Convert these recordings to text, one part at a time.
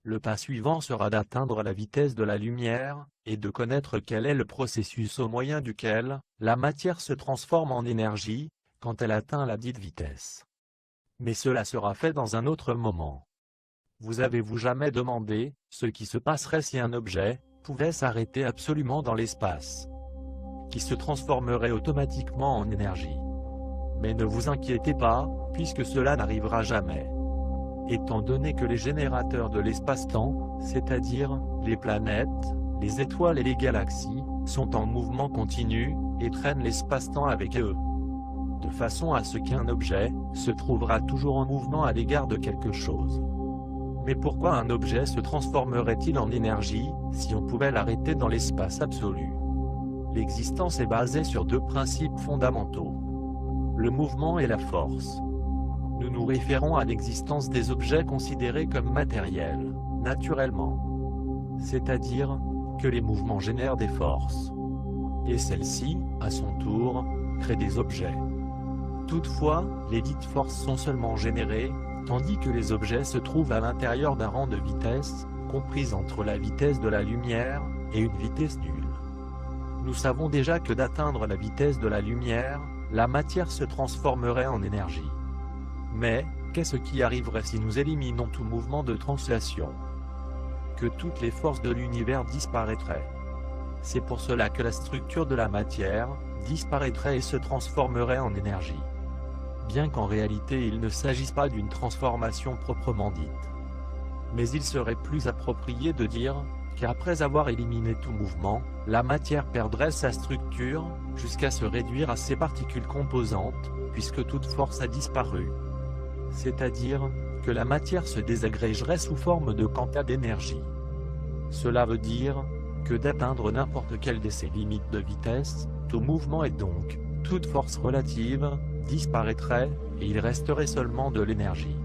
Le pas suivant sera d'atteindre la vitesse de la lumière, et de connaître quel est le processus au moyen duquel la matière se transforme en énergie, quand elle atteint la dite vitesse. Mais cela sera fait dans un autre moment. Vous avez-vous jamais demandé ce qui se passerait si un objet pouvait s'arrêter absolument dans l'espace, qui se transformerait automatiquement en énergie? Mais ne vous inquiétez pas, puisque cela n'arrivera jamais. Étant donné que les générateurs de l'espace-temps, c'est-à-dire les planètes, les étoiles et les galaxies, sont en mouvement continu, et traînent l'espace-temps avec eux, de façon à ce qu'un objet se trouvera toujours en mouvement à l'égard de quelque chose. Mais pourquoi un objet se transformerait-il en énergie, si on pouvait l'arrêter dans l'espace absolu? L'existence est basée sur deux principes fondamentaux: le mouvement et la force. Nous nous référons à l'existence des objets considérés comme matériels, naturellement. C'est-à-dire que les mouvements génèrent des forces. Et celles-ci, à son tour, créent des objets. Toutefois, les dites forces sont seulement générées, tandis que les objets se trouvent à l'intérieur d'un rang de vitesse, comprise entre la vitesse de la lumière et une vitesse nulle. Nous savons déjà que d'atteindre la vitesse de la lumière, la matière se transformerait en énergie. Mais, qu'est-ce qui arriverait si nous éliminons tout mouvement de translation? Que toutes les forces de l'univers disparaîtraient. C'est pour cela que la structure de la matière disparaîtrait et se transformerait en énergie. Bien qu'en réalité il ne s'agisse pas d'une transformation proprement dite. Mais il serait plus approprié de dire qu'après avoir éliminé tout mouvement, la matière perdrait sa structure, jusqu'à se réduire à ses particules composantes, puisque toute force a disparu. C'est-à-dire que la matière se désagrégerait sous forme de quanta d'énergie. Cela veut dire que d'atteindre n'importe quelle de ces limites de vitesse, tout mouvement et donc toute force relative disparaîtrait, et il resterait seulement de l'énergie.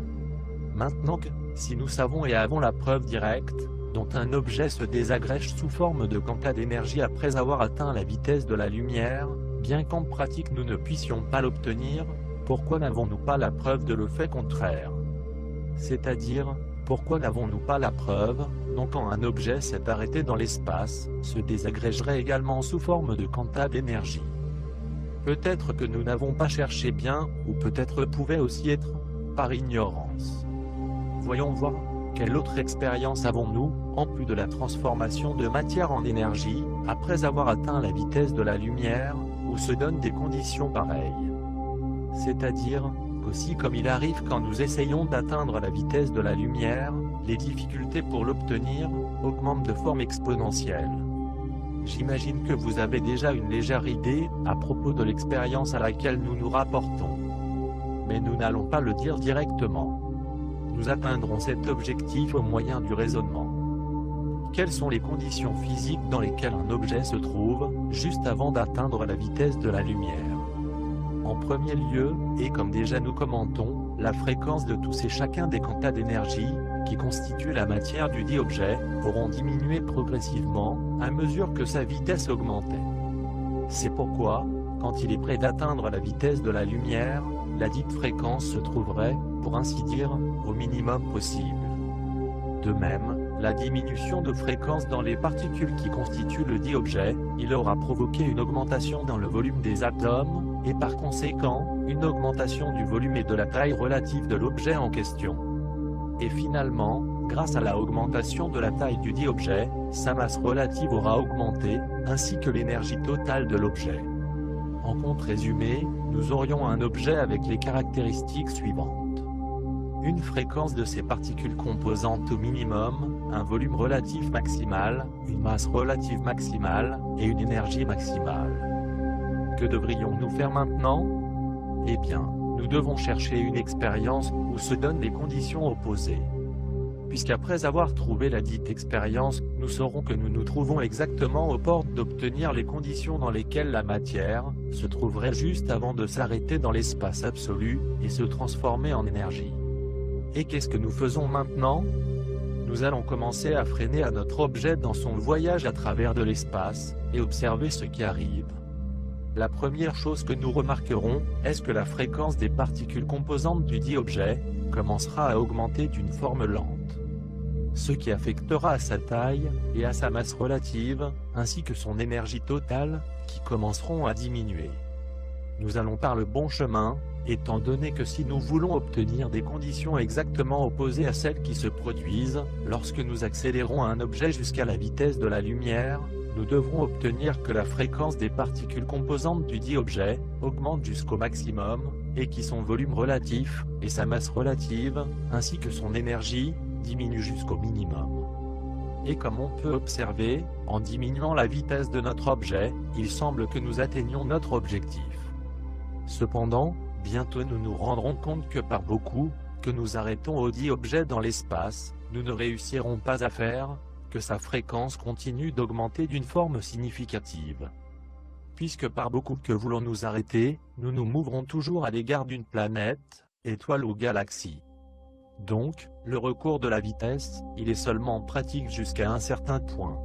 Maintenant que, si nous savons et avons la preuve directe, dont un objet se désagrège sous forme de quanta d'énergie après avoir atteint la vitesse de la lumière, bien qu'en pratique nous ne puissions pas l'obtenir, pourquoi n'avons-nous pas la preuve de le fait contraire? C'est-à-dire, pourquoi n'avons-nous pas la preuve, dont quand un objet s'est arrêté dans l'espace, se désagrégerait également sous forme de quanta d'énergie? Peut-être que nous n'avons pas cherché bien, ou peut-être pouvait aussi être par ignorance. Voyons voir, quelle autre expérience avons-nous, en plus de la transformation de matière en énergie, après avoir atteint la vitesse de la lumière, où se donnent des conditions pareilles? C'est-à-dire, qu'aussi comme il arrive quand nous essayons d'atteindre la vitesse de la lumière, les difficultés pour l'obtenir augmentent de forme exponentielle. J'imagine que vous avez déjà une légère idée à propos de l'expérience à laquelle nous nous rapportons. Mais nous n'allons pas le dire directement. Nous atteindrons cet objectif au moyen du raisonnement. Quelles sont les conditions physiques dans lesquelles un objet se trouve, juste avant d'atteindre la vitesse de la lumière? En premier lieu, et comme déjà nous commentons, la fréquence de tous et chacun des quantas d'énergie, qui constituent la matière du dit objet, auront diminué progressivement, à mesure que sa vitesse augmentait. C'est pourquoi, quand il est près d'atteindre la vitesse de la lumière, la dite fréquence se trouverait, pour ainsi dire, au minimum possible. De même, la diminution de fréquence dans les particules qui constituent le dit objet, il aura provoqué une augmentation dans le volume des atomes, et par conséquent, une augmentation du volume et de la taille relative de l'objet en question. Et finalement, grâce à la augmentation de la taille du dit objet, sa masse relative aura augmenté, ainsi que l'énergie totale de l'objet. En compte résumé, nous aurions un objet avec les caractéristiques suivantes. Une fréquence de ces particules composantes au minimum, un volume relatif maximal, une masse relative maximale, et une énergie maximale. Que devrions-nous faire maintenant? Eh bien, nous devons chercher une expérience où se donnent les conditions opposées. Puisqu'après avoir trouvé la dite expérience, nous saurons que nous nous trouvons exactement aux portes d'obtenir les conditions dans lesquelles la matière se trouverait juste avant de s'arrêter dans l'espace absolu, et se transformer en énergie. Et qu'est-ce que nous faisons maintenant? Nous allons commencer à freiner à notre objet dans son voyage à travers de l'espace, et observer ce qui arrive. La première chose que nous remarquerons, est que la fréquence des particules composantes du dit objet commencera à augmenter d'une forme lente. ce qui affectera à sa taille et à sa masse relative, ainsi que son énergie totale, qui commenceront à diminuer. Nous allons par le bon chemin, étant donné que si nous voulons obtenir des conditions exactement opposées à celles qui se produisent, lorsque nous accélérons un objet jusqu'à la vitesse de la lumière, nous devrons obtenir que la fréquence des particules composantes du dit objet augmente jusqu'au maximum, et qui son volume relatif, et sa masse relative, ainsi que son énergie, diminue jusqu'au minimum. Et comme on peut observer, en diminuant la vitesse de notre objet, il semble que nous atteignons notre objectif. Cependant, bientôt nous nous rendrons compte que par beaucoup, que nous arrêtons au dit objet dans l'espace, nous ne réussirons pas à faire, que sa fréquence continue d'augmenter d'une forme significative. Puisque par beaucoup que voulons nous arrêter, nous nous mourons toujours à l'égard d'une planète, étoile ou galaxie. Donc, le recours de la vitesse, il est seulement pratique jusqu'à un certain point.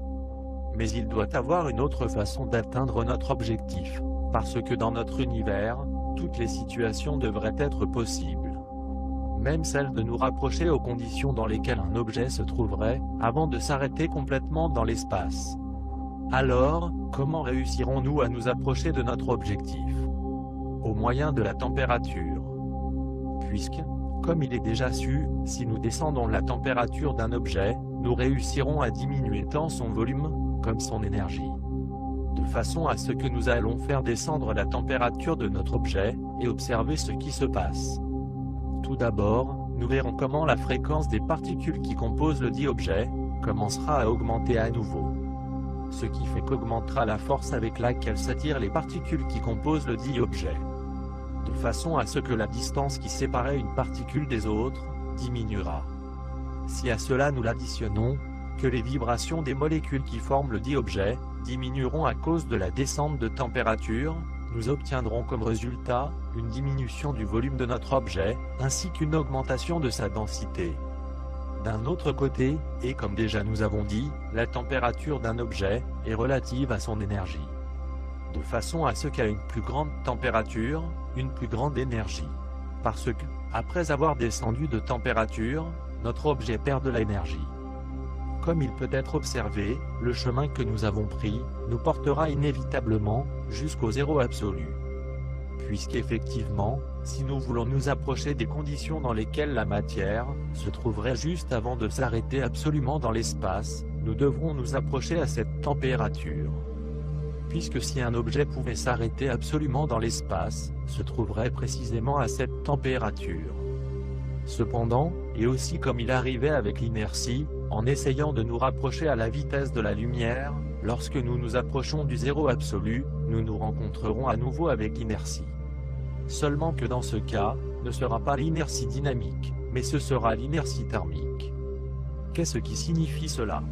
Mais il doit avoir une autre façon d'atteindre notre objectif, parce que dans notre univers, toutes les situations devraient être possibles. Même celle de nous rapprocher aux conditions dans lesquelles un objet se trouverait, avant de s'arrêter complètement dans l'espace. Alors, comment réussirons-nous à nous approcher de notre objectif? Au moyen de la température. Puisque, comme il est déjà su, si nous descendons la température d'un objet, nous réussirons à diminuer tant son volume, comme son énergie. De façon à ce que nous allons faire descendre la température de notre objet, et observer ce qui se passe. Tout d'abord, nous verrons comment la fréquence des particules qui composent le dit objet, commencera à augmenter à nouveau. Ce qui fait qu'augmentera la force avec laquelle s'attirent les particules qui composent le dit objet. De façon à ce que la distance qui séparait une particule des autres, diminuera. Si à cela nous l'additionnons, que les vibrations des molécules qui forment le dit objet, diminueront à cause de la descente de température, nous obtiendrons comme résultat, une diminution du volume de notre objet, ainsi qu'une augmentation de sa densité. D'un autre côté, et comme déjà nous avons dit, la température d'un objet est relative à son énergie. De façon à ce qu'à une plus grande température, une plus grande énergie. Parce que, après avoir descendu de température, notre objet perd de l'énergie. Comme il peut être observé, le chemin que nous avons pris, nous portera inévitablement, jusqu'au zéro absolu. Puisqu'effectivement, si nous voulons nous approcher des conditions dans lesquelles la matière se trouverait juste avant de s'arrêter absolument dans l'espace, nous devrons nous approcher à cette température. Puisque si un objet pouvait s'arrêter absolument dans l'espace, se trouverait précisément à cette température. Cependant, et aussi comme il arrivait avec l'inertie, en essayant de nous rapprocher à la vitesse de la lumière, lorsque nous nous approchons du zéro absolu, nous nous rencontrerons à nouveau avec l'inertie. Seulement que dans ce cas, ne sera pas l'inertie dynamique, mais ce sera l'inertie thermique. Qu'est-ce qui signifie cela?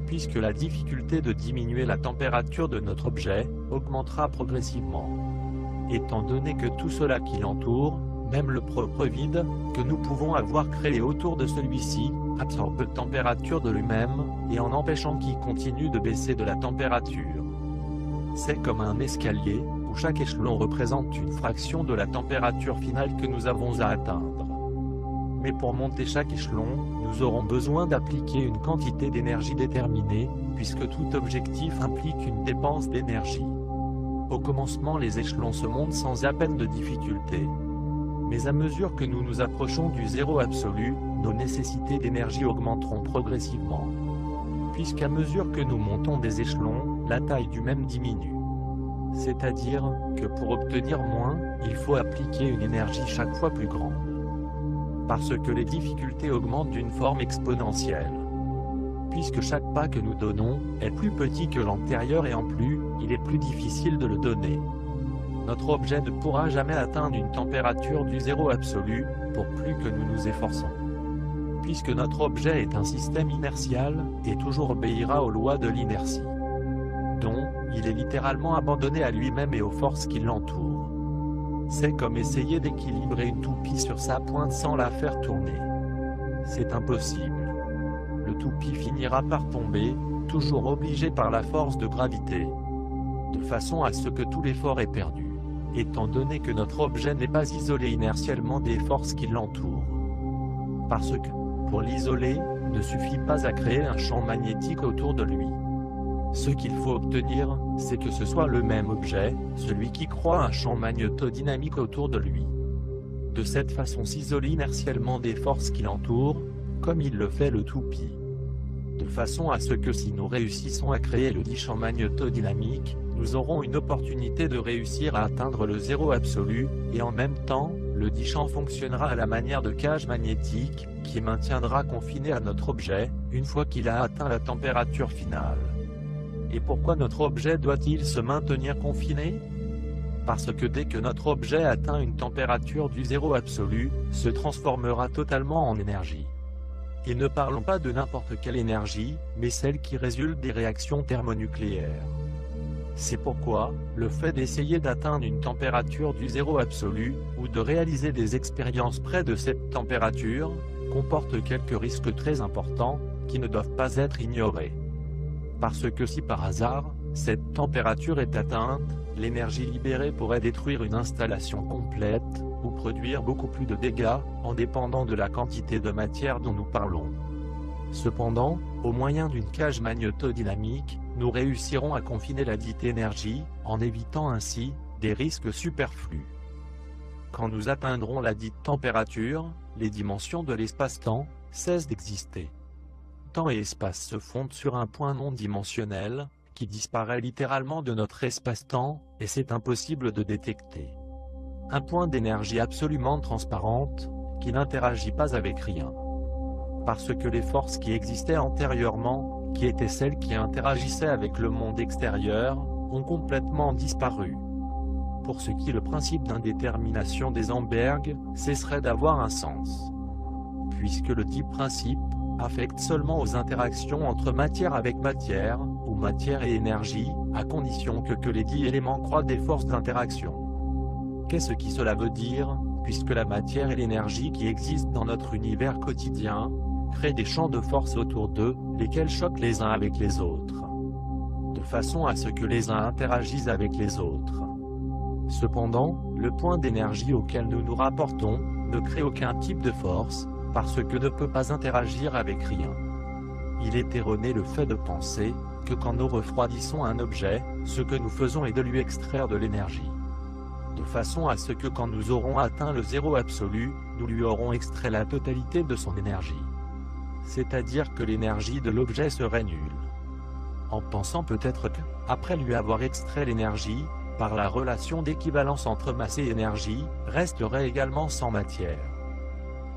Puisque la difficulté de diminuer la température de notre objet augmentera progressivement. Étant donné que tout cela qui l'entoure, même le propre vide, que nous pouvons avoir créé autour de celui-ci, absorbe la température de lui-même, et en empêchant qu'il continue de baisser de la température. C'est comme un escalier, où chaque échelon représente une fraction de la température finale que nous avons à atteindre. Mais pour monter chaque échelon, nous aurons besoin d'appliquer une quantité d'énergie déterminée, puisque tout objectif implique une dépense d'énergie. Au commencement, les échelons se montent sans à peine de difficulté. Mais à mesure que nous nous approchons du zéro absolu, nos nécessités d'énergie augmenteront progressivement. Puisqu'à mesure que nous montons des échelons, la taille du même diminue. C'est-à-dire que pour obtenir moins, il faut appliquer une énergie chaque fois plus grande. Parce que les difficultés augmentent d'une forme exponentielle. Puisque chaque pas que nous donnons est plus petit que l'antérieur et en plus, il est plus difficile de le donner. Notre objet ne pourra jamais atteindre une température du zéro absolu, pour plus que nous nous efforçons. Puisque notre objet est un système inertial, et toujours obéira aux lois de l'inertie. Donc, il est littéralement abandonné à lui-même et aux forces qui l'entourent. C'est comme essayer d'équilibrer une toupie sur sa pointe sans la faire tourner. C'est impossible. Le toupie finira par tomber, toujours obligé par la force de gravité. De façon à ce que tout l'effort est perdu. Étant donné que notre objet n'est pas isolé inertiellement des forces qui l'entourent. Parce que, pour l'isoler, ne suffit pas à créer un champ magnétique autour de lui. Ce qu'il faut obtenir, c'est que ce soit le même objet, celui qui croît un champ magnétodynamique autour de lui. De cette façon s'isole inertiellement des forces qui l'entourent, comme il le fait le toupie. De façon à ce que si nous réussissons à créer le dit champ magnétodynamique, nous aurons une opportunité de réussir à atteindre le zéro absolu, et en même temps, le dit champ fonctionnera à la manière de cage magnétique, qui maintiendra confiné à notre objet, une fois qu'il a atteint la température finale. Et pourquoi notre objet doit-il se maintenir confiné? Parce que dès que notre objet atteint une température du zéro absolu, se transformera totalement en énergie. Et ne parlons pas de n'importe quelle énergie, mais celle qui résulte des réactions thermonucléaires. C'est pourquoi, le fait d'essayer d'atteindre une température du zéro absolu, ou de réaliser des expériences près de cette température, comporte quelques risques très importants, qui ne doivent pas être ignorés. Parce que si par hasard, cette température est atteinte, l'énergie libérée pourrait détruire une installation complète, ou produire beaucoup plus de dégâts, en dépendant de la quantité de matière dont nous parlons. Cependant, au moyen d'une cage magnétodynamique, nous réussirons à confiner la dite énergie, en évitant ainsi des risques superflus. Quand nous atteindrons la dite température, les dimensions de l'espace-temps cessent d'exister. Temps et espace se fondent sur un point non dimensionnel, qui disparaît littéralement de notre espace-temps, et c'est impossible de détecter. Un point d'énergie absolument transparente, qui n'interagit pas avec rien. Parce que les forces qui existaient antérieurement, qui étaient celles qui interagissaient avec le monde extérieur, ont complètement disparu. Pour ce qui le principe d'indétermination d'Heisenberg cesserait d'avoir un sens. Puisque le dit principe affecte seulement aux interactions entre matière avec matière, ou matière et énergie, à condition que les dits éléments croient des forces d'interaction. Qu'est-ce que cela veut dire, puisque la matière et l'énergie qui existent dans notre univers quotidien, créent des champs de force autour d'eux, lesquels choquent les uns avec les autres. De façon à ce que les uns interagissent avec les autres. Cependant, le point d'énergie auquel nous nous rapportons, ne crée aucun type de force, parce que ne peut pas interagir avec rien. Il est erroné le fait de penser, que quand nous refroidissons un objet, ce que nous faisons est de lui extraire de l'énergie. De façon à ce que quand nous aurons atteint le zéro absolu, nous lui aurons extrait la totalité de son énergie. C'est-à-dire que l'énergie de l'objet serait nulle. En pensant peut-être que, après lui avoir extrait l'énergie, par la relation d'équivalence entre masse et énergie, resterait également sans matière.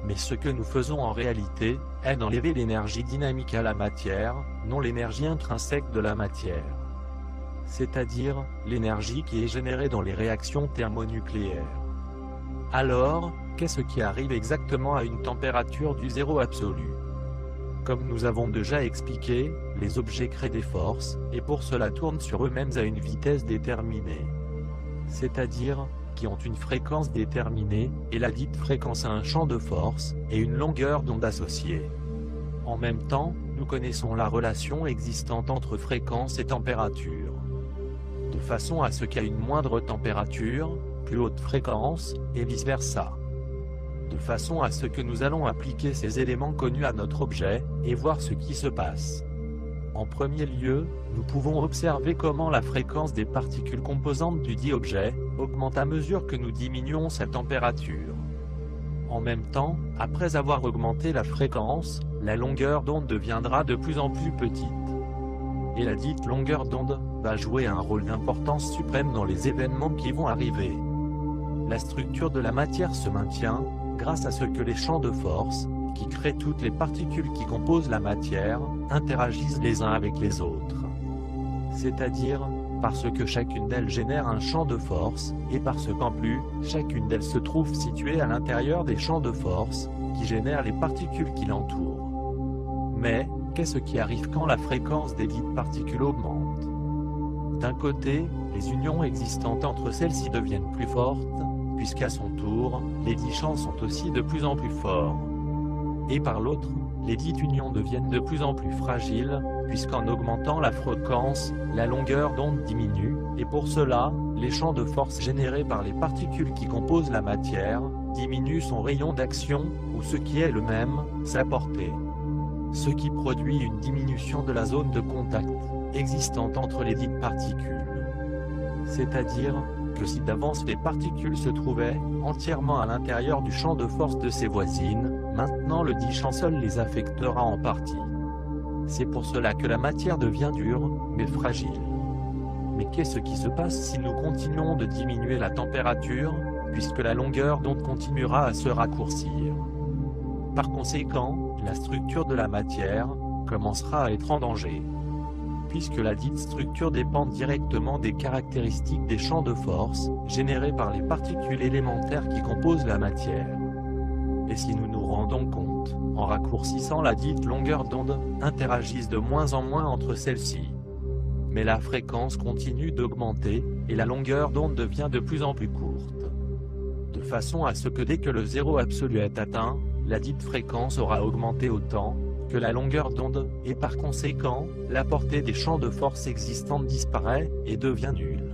Mais ce que nous faisons en réalité, est d'enlever l'énergie dynamique à la matière, non l'énergie intrinsèque de la matière. C'est-à-dire, l'énergie qui est générée dans les réactions thermonucléaires. Alors, qu'est-ce qui arrive exactement à une température du zéro absolu? Comme nous avons déjà expliqué, les objets créent des forces, et pour cela tournent sur eux-mêmes à une vitesse déterminée. C'est-à-dire, qui ont une fréquence déterminée, et la dite fréquence a un champ de force, et une longueur d'onde associée. En même temps, nous connaissons la relation existante entre fréquence et température. De façon à ce qu'à une moindre température, plus haute fréquence, et vice-versa. De façon à ce que nous allons appliquer ces éléments connus à notre objet, et voir ce qui se passe. En premier lieu, nous pouvons observer comment la fréquence des particules composantes du dit objet augmente à mesure que nous diminuons sa température. En même temps, après avoir augmenté la fréquence, la longueur d'onde deviendra de plus en plus petite. Et la dite longueur d'onde va jouer un rôle d'importance suprême dans les événements qui vont arriver. La structure de la matière se maintient, grâce à ce que les champs de force, qui créent toutes les particules qui composent la matière, interagissent les uns avec les autres. C'est-à-dire, parce que chacune d'elles génère un champ de force, et parce qu'en plus, chacune d'elles se trouve située à l'intérieur des champs de force, qui génèrent les particules qui l'entourent. Mais, qu'est-ce qui arrive quand la fréquence des dites particules augmente? D'un côté, les unions existantes entre celles-ci deviennent plus fortes, puisqu'à son tour, les dits champs sont aussi de plus en plus forts. Et par l'autre, les dites unions deviennent de plus en plus fragiles, puisqu'en augmentant la fréquence, la longueur d'onde diminue, et pour cela, les champs de force générés par les particules qui composent la matière, diminuent son rayon d'action, ou ce qui est le même, sa portée. ce qui produit une diminution de la zone de contact existante entre les dites particules. C'est-à-dire que si d'avance les particules se trouvaient entièrement à l'intérieur du champ de force de ses voisines, maintenant le dit champ seul les affectera en partie. C'est pour cela que la matière devient dure, mais fragile. Mais qu'est-ce qui se passe si nous continuons de diminuer la température, puisque la longueur d'onde continuera à se raccourcir? Par conséquent, la structure de la matière commencera à être en danger, puisque la dite structure dépend directement des caractéristiques des champs de force générés par les particules élémentaires qui composent la matière. Et si nous nous rendons compte, en raccourcissant la dite longueur d'onde, interagissent de moins en moins entre celles-ci. Mais la fréquence continue d'augmenter, et la longueur d'onde devient de plus en plus courte. De façon à ce que dès que le zéro absolu est atteint, la dite fréquence aura augmenté autant que la longueur d'onde, et par conséquent, la portée des champs de force existants disparaît et devient nulle.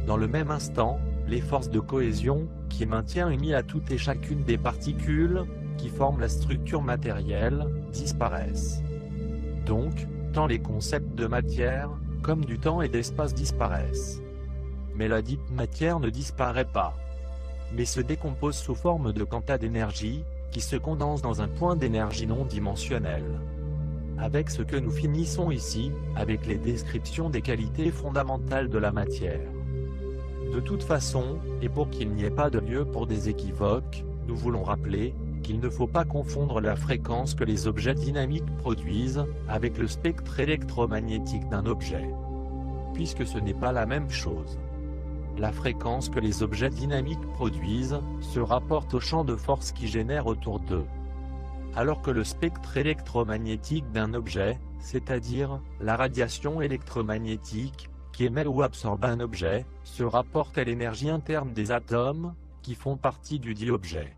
Dans le même instant, les forces de cohésion, qui maintiennent unies à toutes et chacune des particules, qui forment la structure matérielle, disparaissent. Donc, tant les concepts de matière, comme du temps et d'espace disparaissent. Mais la dite matière ne disparaît pas, mais se décompose sous forme de quanta d'énergie, qui se condense dans un point d'énergie non dimensionnel. Avec ce que nous finissons ici, avec les descriptions des qualités fondamentales de la matière. De toute façon, et pour qu'il n'y ait pas de lieu pour des équivoques, nous voulons rappeler qu'il ne faut pas confondre la fréquence que les objets dynamiques produisent avec le spectre électromagnétique d'un objet, puisque ce n'est pas la même chose. La fréquence que les objets dynamiques produisent se rapporte au champ de force qui génère autour d'eux, alors que le spectre électromagnétique d'un objet, c'est-à-dire la radiation électromagnétique, qui émet ou absorbe un objet, se rapporte à l'énergie interne des atomes, qui font partie du dit objet.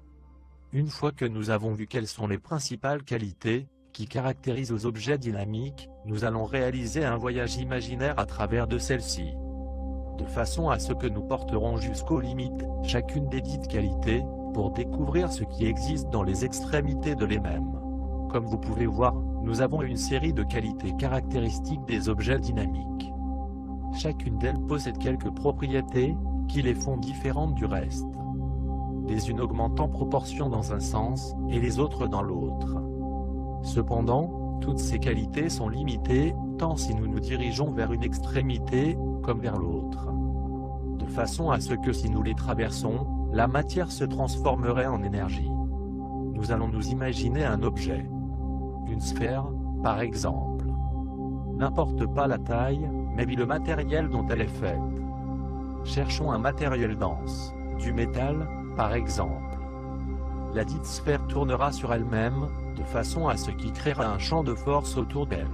Une fois que nous avons vu quelles sont les principales qualités qui caractérisent les objets dynamiques, nous allons réaliser un voyage imaginaire à travers de celles-ci, de façon à ce que nous porterons jusqu'aux limites chacune des dites qualités, pour découvrir ce qui existe dans les extrémités de les mêmes. Comme vous pouvez voir, nous avons une série de qualités caractéristiques des objets dynamiques. Chacune d'elles possède quelques propriétés qui les font différentes du reste, les unes augmentent en proportion dans un sens, et les autres dans l'autre. Cependant, toutes ces qualités sont limitées, tant si nous nous dirigeons vers une extrémité, comme vers l'autre. De façon à ce que si nous les traversons, la matière se transformerait en énergie. Nous allons nous imaginer un objet. Une sphère, par exemple. N'importe pas la taille, mais le matériel dont elle est faite. Cherchons un matériel dense, du métal, par exemple. La dite sphère tournera sur elle-même, de façon à ce qui créera un champ de force autour d'elle.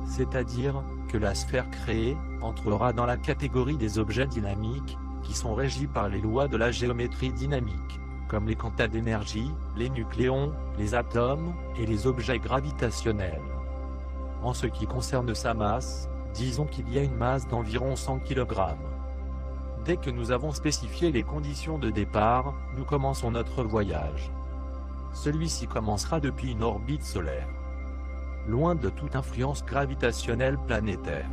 C'est-à-dire que la sphère créée entrera dans la catégorie des objets dynamiques, qui sont régis par les lois de la géométrie dynamique, comme les quantas d'énergie, les nucléons, les atomes, et les objets gravitationnels. En ce qui concerne sa masse, disons qu'il y a une masse d'environ 100 kg. Dès que nous avons spécifié les conditions de départ, nous commençons notre voyage. Celui-ci commencera depuis une orbite solaire, loin de toute influence gravitationnelle planétaire.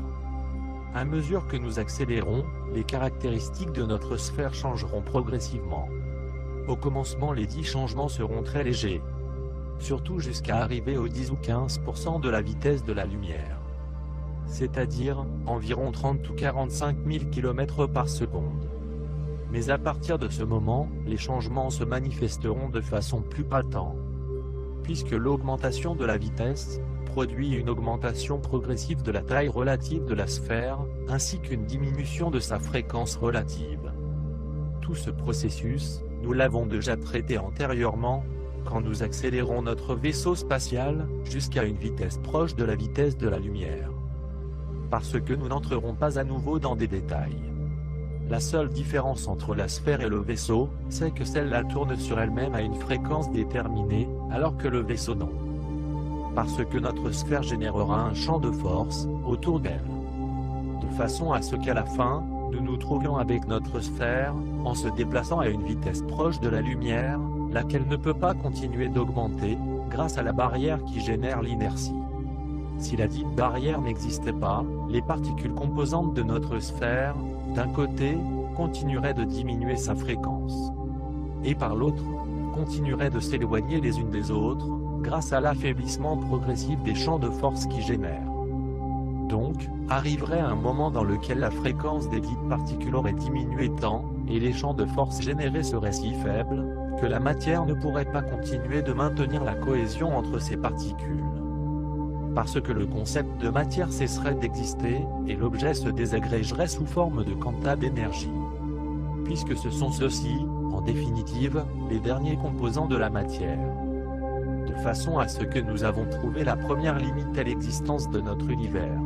À mesure que nous accélérons, les caractéristiques de notre sphère changeront progressivement. Au commencement, les dits changements seront très légers, surtout jusqu'à arriver aux 10 ou 15% de la vitesse de la lumière, c'est-à-dire environ 30 ou 45 000 km par seconde. Mais à partir de ce moment, les changements se manifesteront de façon plus patente, puisque l'augmentation de la vitesse produit une augmentation progressive de la taille relative de la sphère, ainsi qu'une diminution de sa fréquence relative. Tout ce processus, nous l'avons déjà traité antérieurement, quand nous accélérons notre vaisseau spatial jusqu'à une vitesse proche de la vitesse de la lumière. Parce que nous n'entrerons pas à nouveau dans des détails. La seule différence entre la sphère et le vaisseau, c'est que celle-là tourne sur elle-même à une fréquence déterminée, alors que le vaisseau non. Parce que notre sphère générera un champ de force autour d'elle, de façon à ce qu'à la fin, nous nous trouvions avec notre sphère, en se déplaçant à une vitesse proche de la lumière, laquelle ne peut pas continuer d'augmenter, grâce à la barrière qui génère l'inertie. Si la dite barrière n'existait pas, les particules composantes de notre sphère, d'un côté, continueraient de diminuer sa fréquence. Et par l'autre, continueraient de s'éloigner les unes des autres, grâce à l'affaiblissement progressif des champs de force qui génèrent. Donc, arriverait un moment dans lequel la fréquence des dites particules aurait diminué tant, et les champs de force générés seraient si faibles, que la matière ne pourrait pas continuer de maintenir la cohésion entre ces particules. Parce que le concept de matière cesserait d'exister, et l'objet se désagrégerait sous forme de quanta d'énergie. Puisque ce sont ceux-ci, en définitive, les derniers composants de la matière. De façon à ce que nous avons trouvé la première limite à l'existence de notre univers.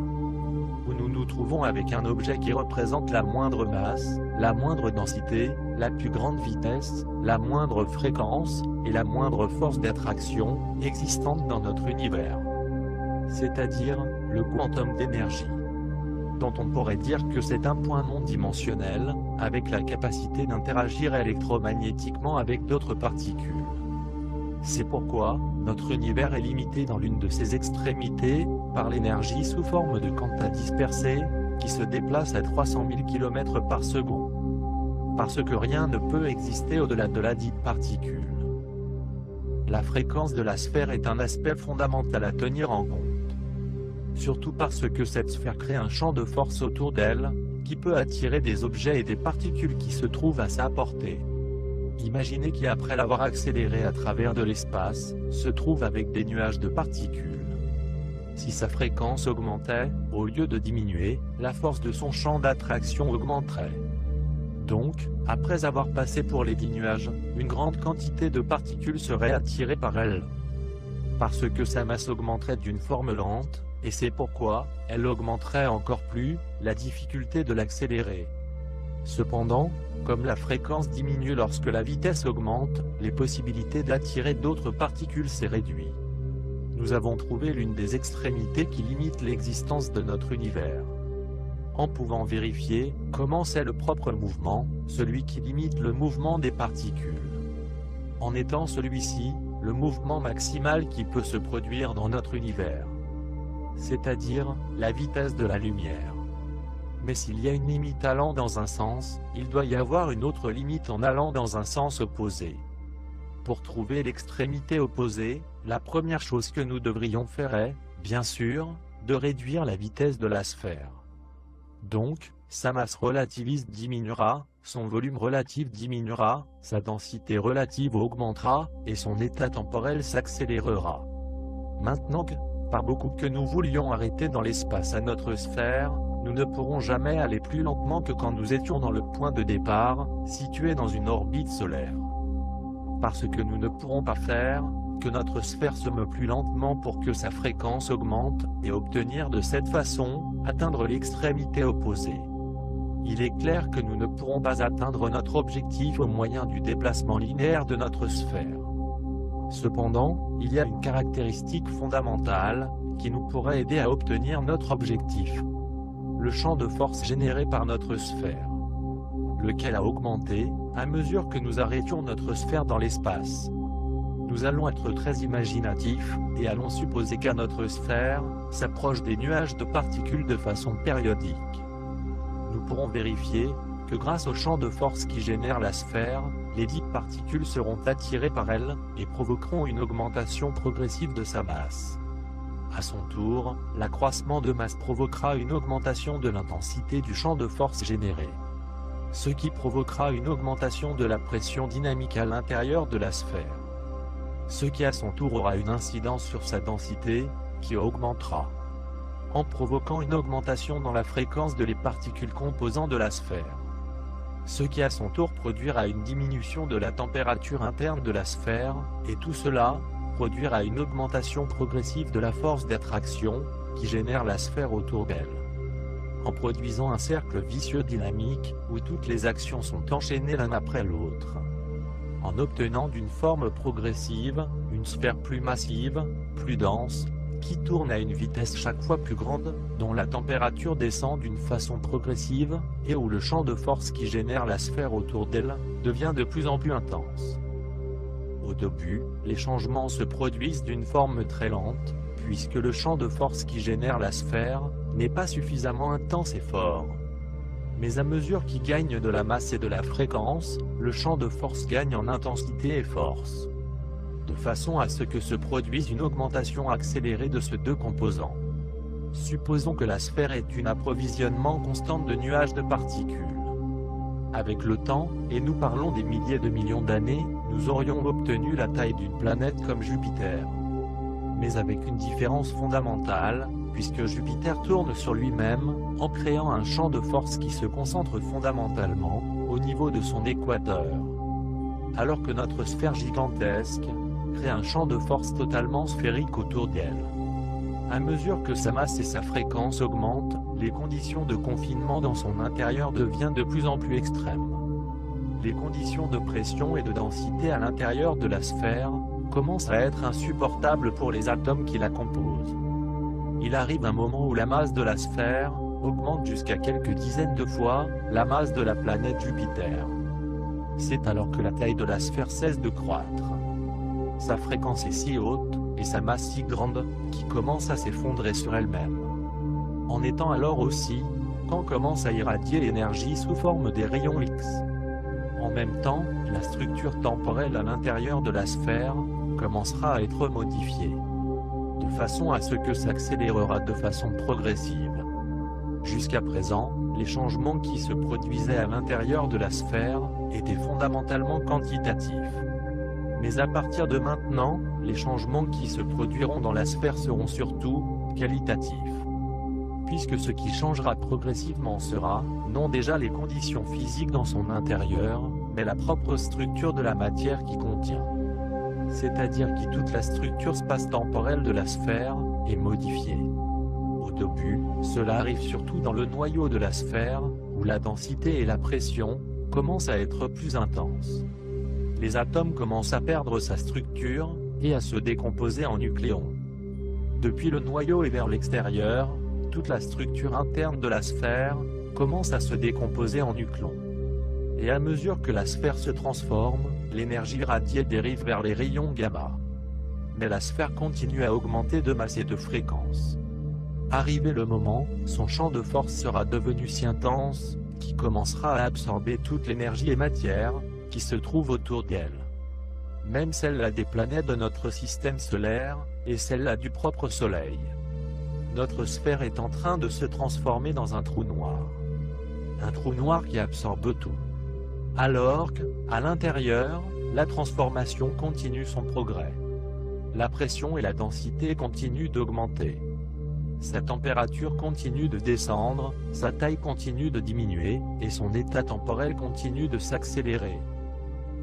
Où nous nous trouvons avec un objet qui représente la moindre masse, la moindre densité, la plus grande vitesse, la moindre fréquence, et la moindre force d'attraction, existante dans notre univers. C'est-à-dire, le quantum d'énergie. Dont on pourrait dire que c'est un point non dimensionnel, avec la capacité d'interagir électromagnétiquement avec d'autres particules. C'est pourquoi, notre univers est limité dans l'une de ses extrémités, par l'énergie sous forme de quanta dispersé, qui se déplace à 300 000 km par seconde. Parce que rien ne peut exister au-delà de la dite particule. La fréquence de la sphère est un aspect fondamental à tenir en compte. Surtout parce que cette sphère crée un champ de force autour d'elle, qui peut attirer des objets et des particules qui se trouvent à sa portée. Imaginez qu'après l'avoir accéléré à travers de l'espace, se trouve avec des nuages de particules. Si sa fréquence augmentait, au lieu de diminuer, la force de son champ d'attraction augmenterait. Donc, après avoir passé pour les 10 nuages, une grande quantité de particules serait attirée par elle. Parce que sa masse augmenterait d'une forme lente, et c'est pourquoi, elle augmenterait encore plus, la difficulté de l'accélérer. Cependant, comme la fréquence diminue lorsque la vitesse augmente, les possibilités d'attirer d'autres particules s'est réduite. Nous avons trouvé l'une des extrémités qui limite l'existence de notre univers. En pouvant vérifier comment c'est le propre mouvement, celui qui limite le mouvement des particules. En étant celui-ci, le mouvement maximal qui peut se produire dans notre univers. C'est-à-dire, la vitesse de la lumière. Mais s'il y a une limite allant dans un sens, il doit y avoir une autre limite en allant dans un sens opposé. Pour trouver l'extrémité opposée, la première chose que nous devrions faire est, bien sûr, de réduire la vitesse de la sphère. Donc, sa masse relativiste diminuera, son volume relatif diminuera, sa densité relative augmentera, et son état temporel s'accélérera. Maintenant que, par beaucoup que nous voulions arrêter dans l'espace à notre sphère, nous ne pourrons jamais aller plus lentement que quand nous étions dans le point de départ, situé dans une orbite solaire. Parce que nous ne pourrons pas faire que notre sphère se meut plus lentement pour que sa fréquence augmente, et obtenir de cette façon, atteindre l'extrémité opposée. Il est clair que nous ne pourrons pas atteindre notre objectif au moyen du déplacement linéaire de notre sphère. Cependant, il y a une caractéristique fondamentale, qui nous pourrait aider à obtenir notre objectif. Le champ de force généré par notre sphère. Lequel a augmenté, à mesure que nous arrêtions notre sphère dans l'espace. Nous allons être très imaginatifs, et allons supposer qu'à notre sphère, s'approche des nuages de particules de façon périodique. Nous pourrons vérifier, que grâce au champ de force qui génère la sphère, les dites particules seront attirées par elle, et provoqueront une augmentation progressive de sa masse. À son tour, l'accroissement de masse provoquera une augmentation de l'intensité du champ de force généré. Ce qui provoquera une augmentation de la pression dynamique à l'intérieur de la sphère. Ce qui à son tour aura une incidence sur sa densité, qui augmentera. En provoquant une augmentation dans la fréquence de les particules composant de la sphère. Ce qui à son tour produira une diminution de la température interne de la sphère, et tout cela, produira une augmentation progressive de la force d'attraction, qui génère la sphère autour d'elle. En produisant un cercle vicieux dynamique, où toutes les actions sont enchaînées l'un après l'autre. En obtenant d'une forme progressive, une sphère plus massive, plus dense, qui tourne à une vitesse chaque fois plus grande, dont la température descend d'une façon progressive, et où le champ de force qui génère la sphère autour d'elle, devient de plus en plus intense. Au début, les changements se produisent d'une forme très lente, puisque le champ de force qui génère la sphère n'est pas suffisamment intense et fort. Mais à mesure qu'il gagne de la masse et de la fréquence, le champ de force gagne en intensité et force, de façon à ce que se produise une augmentation accélérée de ces deux composants. Supposons que la sphère ait un approvisionnement constant de nuages de particules. Avec le temps, et nous parlons des milliers de millions d'années, nous aurions obtenu la taille d'une planète comme Jupiter. Mais avec une différence fondamentale, puisque Jupiter tourne sur lui-même, en créant un champ de force qui se concentre fondamentalement au niveau de son équateur. Alors que notre sphère gigantesque crée un champ de force totalement sphérique autour d'elle. À mesure que sa masse et sa fréquence augmentent, les conditions de confinement dans son intérieur deviennent de plus en plus extrêmes. Les conditions de pression et de densité à l'intérieur de la sphère commencent à être insupportables pour les atomes qui la composent. Il arrive un moment où la masse de la sphère augmente jusqu'à quelques dizaines de fois la masse de la planète Jupiter. C'est alors que la taille de la sphère cesse de croître. Sa fréquence est si haute, et sa masse si grande, qu'il commence à s'effondrer sur elle-même. En étant alors aussi, quand commence à irradier l'énergie sous forme des rayons X. En même temps, la structure temporelle à l'intérieur de la sphère commencera à être modifiée, de façon à ce que s'accélérera de façon progressive. Jusqu'à présent, les changements qui se produisaient à l'intérieur de la sphère étaient fondamentalement quantitatifs. Mais à partir de maintenant, les changements qui se produiront dans la sphère seront surtout qualitatifs. Puisque ce qui changera progressivement sera, non déjà les conditions physiques dans son intérieur, mais la propre structure de la matière qui contient. C'est-à-dire que toute la structure space-temporelle de la sphère est modifiée. Au début, cela arrive surtout dans le noyau de la sphère, où la densité et la pression commencent à être plus intenses. Les atomes commencent à perdre sa structure, et à se décomposer en nucléons. Depuis le noyau et vers l'extérieur, toute la structure interne de la sphère commence à se décomposer en nucléons. Et à mesure que la sphère se transforme, l'énergie radiée dérive vers les rayons gamma. Mais la sphère continue à augmenter de masse et de fréquence. Arrivé le moment, son champ de force sera devenu si intense, qu'il commencera à absorber toute l'énergie et matière qui se trouvent autour d'elle. Même celle-là des planètes de notre système solaire, et celle-là du propre Soleil. Notre sphère est en train de se transformer dans un trou noir. Un trou noir qui absorbe tout. Alors que, à l'intérieur, la transformation continue son progrès. La pression et la densité continuent d'augmenter. Sa température continue de descendre, sa taille continue de diminuer, et son état temporel continue de s'accélérer.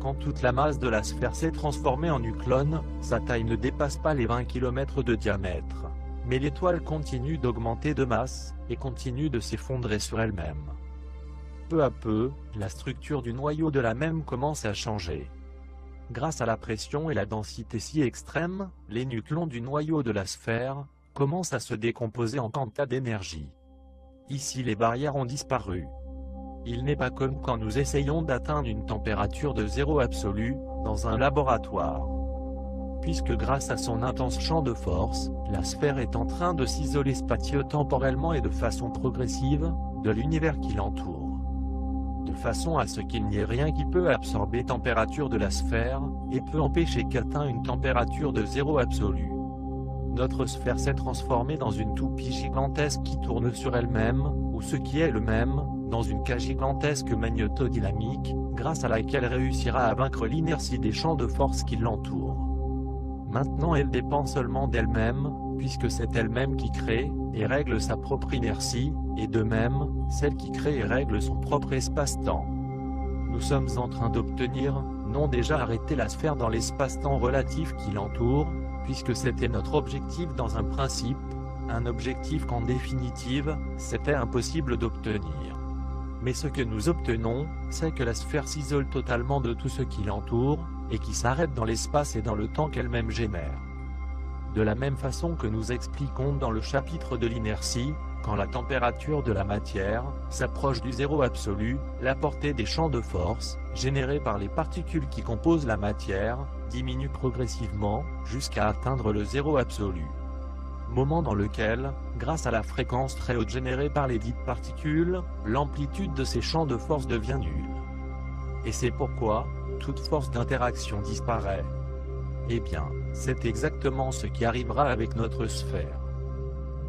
Quand toute la masse de la sphère s'est transformée en nucléon, sa taille ne dépasse pas les 20 km de diamètre. Mais l'étoile continue d'augmenter de masse, et continue de s'effondrer sur elle-même. Peu à peu, la structure du noyau de la même commence à changer. Grâce à la pression et la densité si extrêmes, les nucléons du noyau de la sphère commencent à se décomposer en quantité d'énergie. Ici les barrières ont disparu. Il n'est pas comme quand nous essayons d'atteindre une température de zéro absolu, dans un laboratoire. Puisque grâce à son intense champ de force, la sphère est en train de s'isoler spatio-temporellement et de façon progressive, de l'univers qui l'entoure. De façon à ce qu'il n'y ait rien qui peut absorber la température de la sphère, et peut empêcher qu'atteigne une température de zéro absolu. Notre sphère s'est transformée dans une toupie gigantesque qui tourne sur elle-même, ou ce qui est le même, dans une cage gigantesque magnétodynamique, grâce à laquelle elle réussira à vaincre l'inertie des champs de force qui l'entourent. Maintenant elle dépend seulement d'elle-même, puisque c'est elle-même qui crée, et règle sa propre inertie, et de même, celle qui crée et règle son propre espace-temps. Nous sommes en train d'obtenir, non déjà arrêter la sphère dans l'espace-temps relatif qui l'entoure, puisque c'était notre objectif dans un principe, un objectif qu'en définitive, c'était impossible d'obtenir. Mais ce que nous obtenons, c'est que la sphère s'isole totalement de tout ce qui l'entoure, et qui s'arrête dans l'espace et dans le temps qu'elle-même génère. De la même façon que nous expliquons dans le chapitre de l'inertie, quand la température de la matière s'approche du zéro absolu, la portée des champs de force, générés par les particules qui composent la matière, diminue progressivement, jusqu'à atteindre le zéro absolu. Moment dans lequel, grâce à la fréquence très haute générée par les dites particules, l'amplitude de ces champs de force devient nulle. Et c'est pourquoi, toute force d'interaction disparaît. Eh bien, c'est exactement ce qui arrivera avec notre sphère.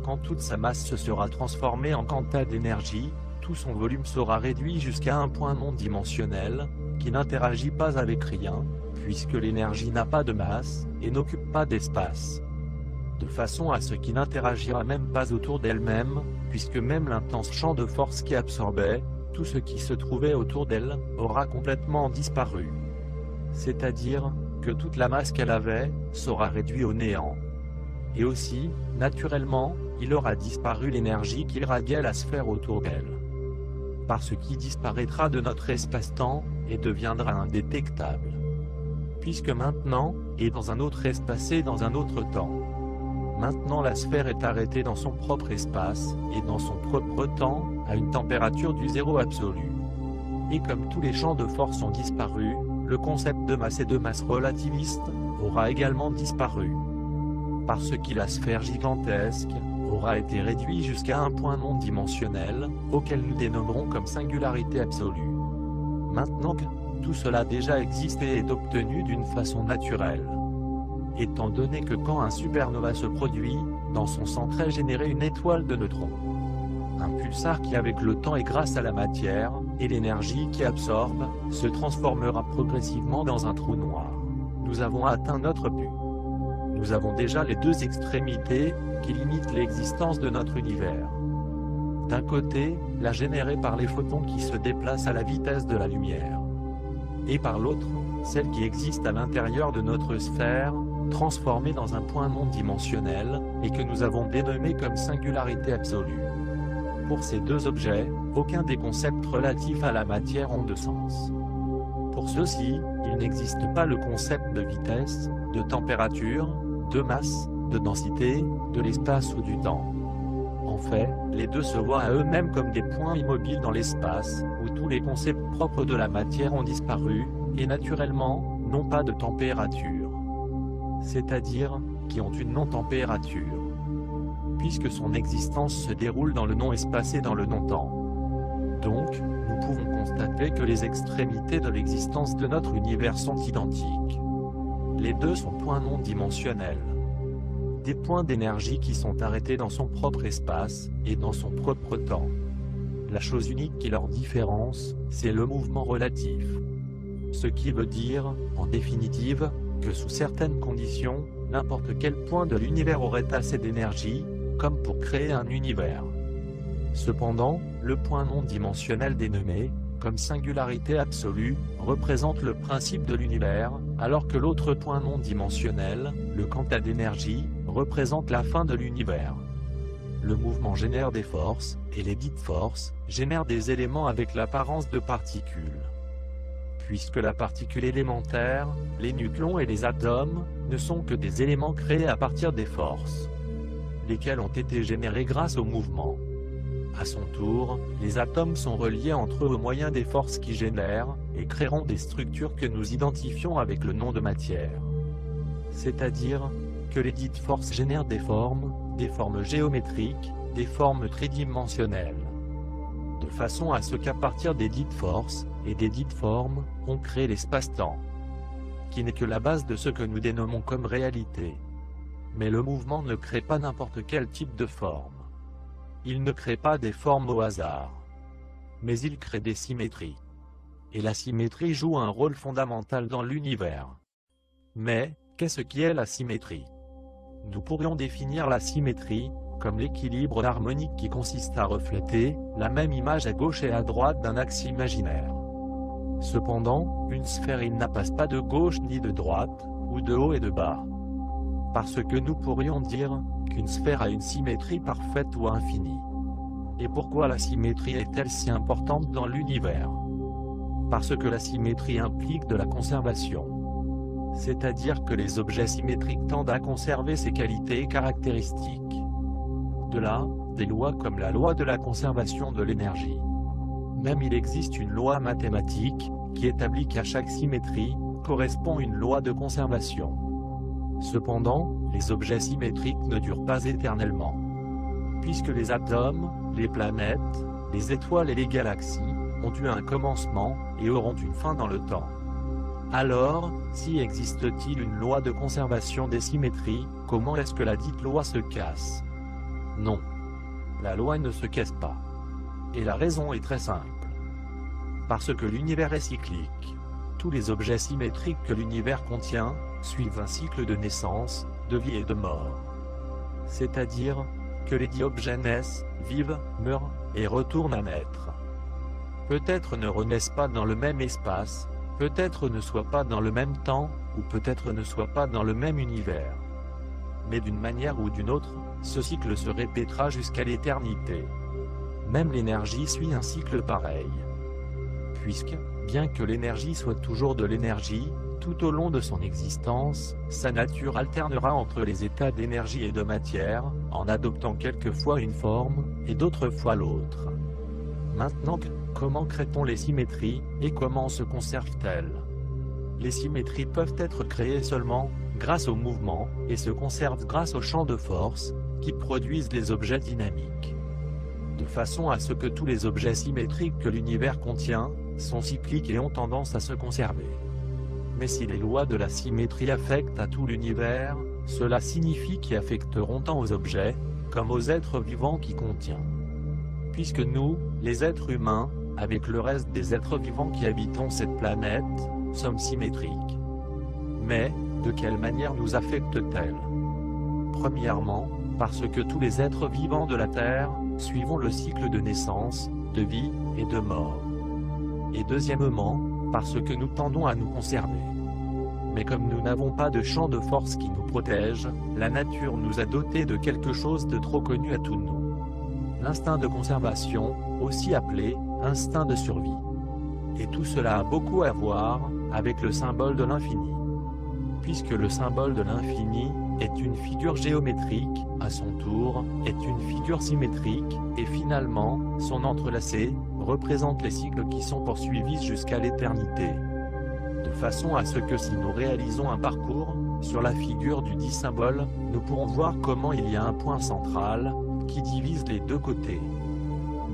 Quand toute sa masse se sera transformée en quanta d'énergie, tout son volume sera réduit jusqu'à un point non dimensionnel, qui n'interagit pas avec rien, puisque l'énergie n'a pas de masse, et n'occupe pas d'espace. De façon à ce qu'il n'interagira même pas autour d'elle-même, puisque même l'intense champ de force qui absorbait, tout ce qui se trouvait autour d'elle, aura complètement disparu. C'est-à-dire, que toute la masse qu'elle avait, sera réduite au néant. Et aussi, naturellement, il aura disparu l'énergie qui irradiait la sphère autour d'elle. Par ce qui disparaîtra de notre espace-temps, et deviendra indétectable. Puisque maintenant, est dans un autre espace et dans un autre temps. Maintenant la sphère est arrêtée dans son propre espace, et dans son propre temps, à une température du zéro absolu. Et comme tous les champs de force ont disparu, le concept de masse et de masse relativiste aura également disparu. Parce que la sphère gigantesque aura été réduite jusqu'à un point non dimensionnel, auquel nous dénommerons comme singularité absolue. Maintenant que tout cela déjà existe et est obtenu d'une façon naturelle. Étant donné que quand un supernova se produit, dans son centre est générée une étoile de neutrons. Un pulsar qui avec le temps et grâce à la matière, et l'énergie qui absorbe, se transformera progressivement dans un trou noir. Nous avons atteint notre but. Nous avons déjà les deux extrémités, qui limitent l'existence de notre univers. D'un côté, la générée par les photons qui se déplacent à la vitesse de la lumière. Et par l'autre, celle qui existe à l'intérieur de notre sphère, transformée dans un point non dimensionnel, et que nous avons dénommé comme singularité absolue. Pour ces deux objets, aucun des concepts relatifs à la matière ont de sens. Pour ceux-ci, il n'existe pas le concept de vitesse, de température, de masse, de densité, de l'espace ou du temps. En fait, les deux se voient à eux-mêmes comme des points immobiles dans l'espace, où tous les concepts propres de la matière ont disparu, et naturellement, n'ont pas de température. C'est-à-dire, qui ont une non-température. Puisque son existence se déroule dans le non-espace et dans le non-temps. Donc, nous pouvons constater que les extrémités de l'existence de notre univers sont identiques. Les deux sont points non dimensionnels. Des points d'énergie qui sont arrêtés dans son propre espace, et dans son propre temps. La chose unique qui leur différence, c'est le mouvement relatif. Ce qui veut dire, en définitive, que sous certaines conditions, n'importe quel point de l'univers aurait assez d'énergie, comme pour créer un univers. Cependant, le point non dimensionnel dénommé, comme singularité absolue, représente le principe de l'univers, alors que l'autre point non dimensionnel, le quanta d'énergie, représente la fin de l'univers. Le mouvement génère des forces, et les dites forces, génèrent des éléments avec l'apparence de particules. Puisque la particule élémentaire, les nucléons et les atomes, ne sont que des éléments créés à partir des forces, lesquels ont été générés grâce au mouvement. À son tour, les atomes sont reliés entre eux au moyen des forces qui génèrent, et créeront des structures que nous identifions avec le nom de matière. C'est-à-dire, que les dites forces génèrent des formes géométriques, des formes tridimensionnelles. De façon à ce qu'à partir des dites forces, et des dites formes, on crée l'espace-temps, qui n'est que la base de ce que nous dénommons comme réalité. Mais le mouvement ne crée pas n'importe quel type de forme. Il ne crée pas des formes au hasard. Mais il crée des symétries. Et la symétrie joue un rôle fondamental dans l'univers. Mais, qu'est-ce qui est la symétrie? Nous pourrions définir la symétrie, comme l'équilibre harmonique qui consiste à refléter la même image à gauche et à droite d'un axe imaginaire. Cependant, une sphère il n'a pas de gauche ni de droite, ou de haut et de bas. Parce que nous pourrions dire qu'une sphère a une symétrie parfaite ou infinie. Et pourquoi la symétrie est-elle si importante dans l'univers? Parce que la symétrie implique de la conservation. C'est-à-dire que les objets symétriques tendent à conserver ces qualités et caractéristiques. De là, des lois comme la loi de la conservation de l'énergie. Même il existe une loi mathématique, qui établit qu'à chaque symétrie, correspond une loi de conservation. Cependant, les objets symétriques ne durent pas éternellement. Puisque les atomes, les planètes, les étoiles et les galaxies, ont eu un commencement, et auront une fin dans le temps. Alors, si existe-t-il une loi de conservation des symétries, comment est-ce que la dite loi se casse? Non. La loi ne se casse pas. Et la raison est très simple. Parce que l'univers est cyclique. Tous les objets symétriques que l'univers contient, suivent un cycle de naissance, de vie et de mort. C'est-à-dire, que les dits objets naissent, vivent, meurent, et retournent à naître. Peut-être ne renaissent pas dans le même espace, peut-être ne soient pas dans le même temps, ou peut-être ne soient pas dans le même univers. Mais d'une manière ou d'une autre, ce cycle se répétera jusqu'à l'éternité. Même l'énergie suit un cycle pareil. Puisque, bien que l'énergie soit toujours de l'énergie, tout au long de son existence, sa nature alternera entre les états d'énergie et de matière, en adoptant quelquefois une forme, et d'autres fois l'autre. Maintenant, comment crée-t-on les symétries, et comment se conservent-elles? Les symétries peuvent être créées seulement, grâce au mouvement, et se conservent grâce aux champs de force, qui produisent les objets dynamiques. De façon à ce que tous les objets symétriques que l'univers contient, sont cycliques et ont tendance à se conserver. Mais si les lois de la symétrie affectent à tout l'univers, cela signifie qu'ils affecteront tant aux objets, comme aux êtres vivants qui contient. Puisque nous, les êtres humains, avec le reste des êtres vivants qui habitons cette planète, sommes symétriques. Mais, de quelle manière nous affecte-t-elle? Premièrement, parce que tous les êtres vivants de la Terre, suivons le cycle de naissance, de vie, et de mort. Et deuxièmement, parce que nous tendons à nous conserver. Mais comme nous n'avons pas de champ de force qui nous protège, la nature nous a dotés de quelque chose de trop connu à tous nous. L'instinct de conservation, aussi appelé instinct de survie. Et tout cela a beaucoup à voir avec le symbole de l'infini. Puisque le symbole de l'infini est une figure géométrique, à son tour, est une figure symétrique, et finalement, son entrelacé, représente les cycles qui sont poursuivis jusqu'à l'éternité. De façon à ce que si nous réalisons un parcours, sur la figure du dit symbole, nous pourrons voir comment il y a un point central, qui divise les deux côtés.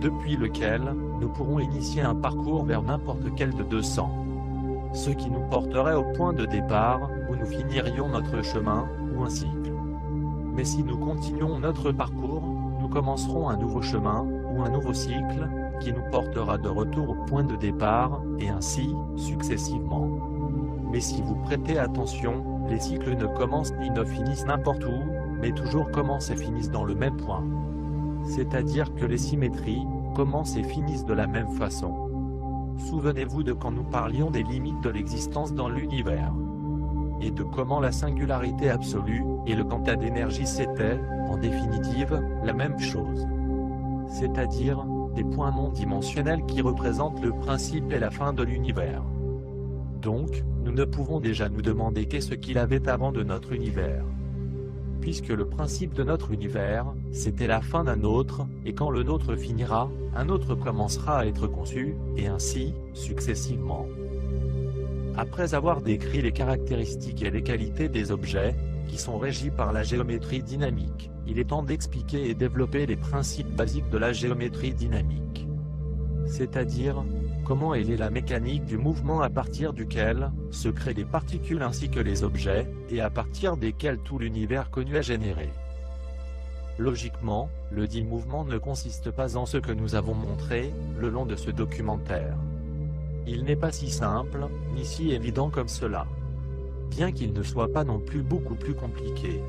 Depuis lequel, nous pourrons initier un parcours vers n'importe quel de 200. Ce qui nous porterait au point de départ, où nous finirions notre chemin, ou un cycle. Mais si nous continuons notre parcours, nous commencerons un nouveau chemin, ou un nouveau cycle, qui nous portera de retour au point de départ, et ainsi, successivement. Mais si vous prêtez attention, les cycles ne commencent ni ne finissent n'importe où, mais toujours commencent et finissent dans le même point. C'est-à-dire que les symétries, commencent et finissent de la même façon. Souvenez-vous de quand nous parlions des limites de l'existence dans l'univers. Et de comment la singularité absolue, et le quanta d'énergie c'était, en définitive, la même chose. C'est-à-dire, des points non dimensionnels qui représentent le principe et la fin de l'univers. Donc, nous ne pouvons déjà nous demander qu'est-ce qu'il avait avant de notre univers. Puisque le principe de notre univers, c'était la fin d'un autre, et quand le nôtre finira, un autre commencera à être conçu, et ainsi, successivement. Après avoir décrit les caractéristiques et les qualités des objets, qui sont régis par la géométrie dynamique, il est temps d'expliquer et développer les principes basiques de la géométrie dynamique. C'est-à-dire, comment est la mécanique du mouvement à partir duquel se créent les particules ainsi que les objets, et à partir desquels tout l'univers connu est généré. Logiquement, le dit mouvement ne consiste pas en ce que nous avons montré, le long de ce documentaire. Il n'est pas si simple, ni si évident comme cela. Bien qu'il ne soit pas non plus beaucoup plus compliqué.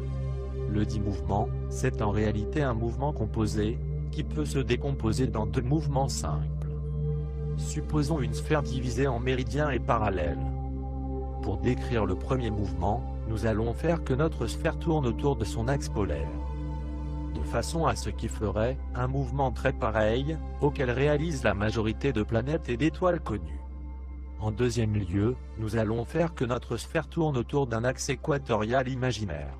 Le dit mouvement, c'est en réalité un mouvement composé, qui peut se décomposer dans deux mouvements simples. Supposons une sphère divisée en méridiens et parallèles. Pour décrire le premier mouvement, nous allons faire que notre sphère tourne autour de son axe polaire. De façon à ce qui ferait un mouvement très pareil, auquel réalise la majorité de planètes et d'étoiles connues. En deuxième lieu, nous allons faire que notre sphère tourne autour d'un axe équatorial imaginaire.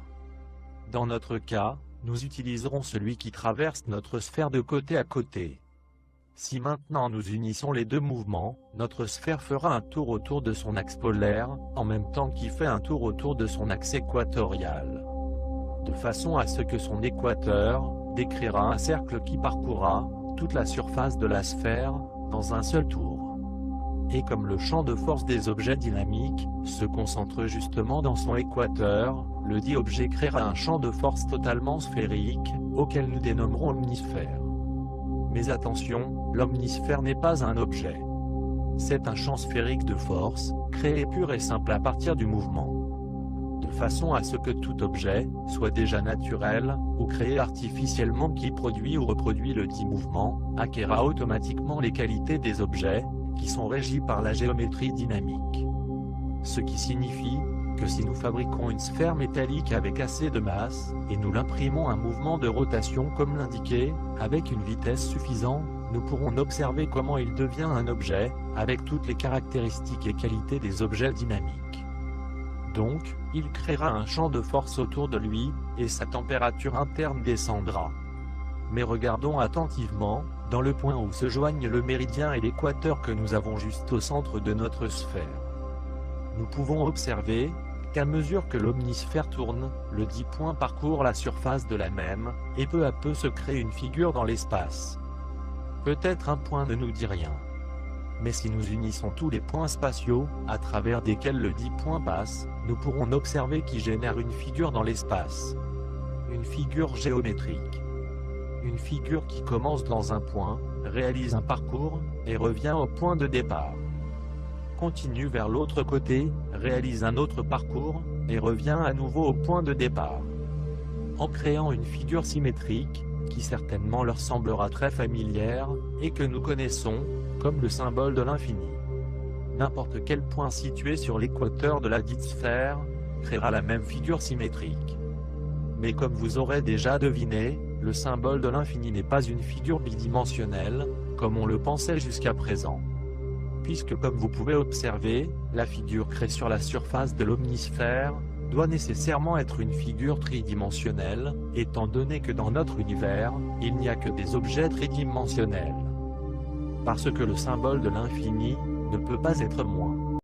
Dans notre cas, nous utiliserons celui qui traverse notre sphère de côté à côté. Si maintenant nous unissons les deux mouvements, notre sphère fera un tour autour de son axe polaire, en même temps qu'il fait un tour autour de son axe équatorial. De façon à ce que son équateur décrira un cercle qui parcourra toute la surface de la sphère dans un seul tour. Et comme le champ de force des objets dynamiques se concentre justement dans son équateur, le dit objet créera un champ de force totalement sphérique, auquel nous dénommerons omnisphère. Mais attention, l'omnisphère n'est pas un objet. C'est un champ sphérique de force, créé pur et simple à partir du mouvement. De façon à ce que tout objet soit déjà naturel, ou créé artificiellement qui produit ou reproduit le dit mouvement, acquérera automatiquement les qualités des objets, qui sont régis par la géométrie dynamique. Ce qui signifie que si nous fabriquons une sphère métallique avec assez de masse, et nous l'imprimons un mouvement de rotation comme l'indiqué, avec une vitesse suffisante, nous pourrons observer comment il devient un objet, avec toutes les caractéristiques et qualités des objets dynamiques. Donc, il créera un champ de force autour de lui, et sa température interne descendra. Mais regardons attentivement, dans le point où se joignent le méridien et l'équateur que nous avons juste au centre de notre sphère. Nous pouvons observer qu'à mesure que l'omnisphère tourne, le dit point parcourt la surface de la même, et peu à peu se crée une figure dans l'espace. Peut-être un point ne nous dit rien. Mais si nous unissons tous les points spatiaux, à travers desquels le dit point passe, nous pourrons observer qu'il génère une figure dans l'espace. Une figure géométrique. Une figure qui commence dans un point, réalise un parcours, et revient au point de départ. Continue vers l'autre côté, réalise un autre parcours, et revient à nouveau au point de départ. En créant une figure symétrique, qui certainement leur semblera très familière, et que nous connaissons, comme le symbole de l'infini. N'importe quel point situé sur l'équateur de la dite sphère, créera la même figure symétrique. Mais comme vous aurez déjà deviné, le symbole de l'infini n'est pas une figure bidimensionnelle, comme on le pensait jusqu'à présent. Puisque comme vous pouvez observer, la figure créée sur la surface de l'omnisphère doit nécessairement être une figure tridimensionnelle, étant donné que dans notre univers, il n'y a que des objets tridimensionnels. Parce que le symbole de l'infini ne peut pas être moins.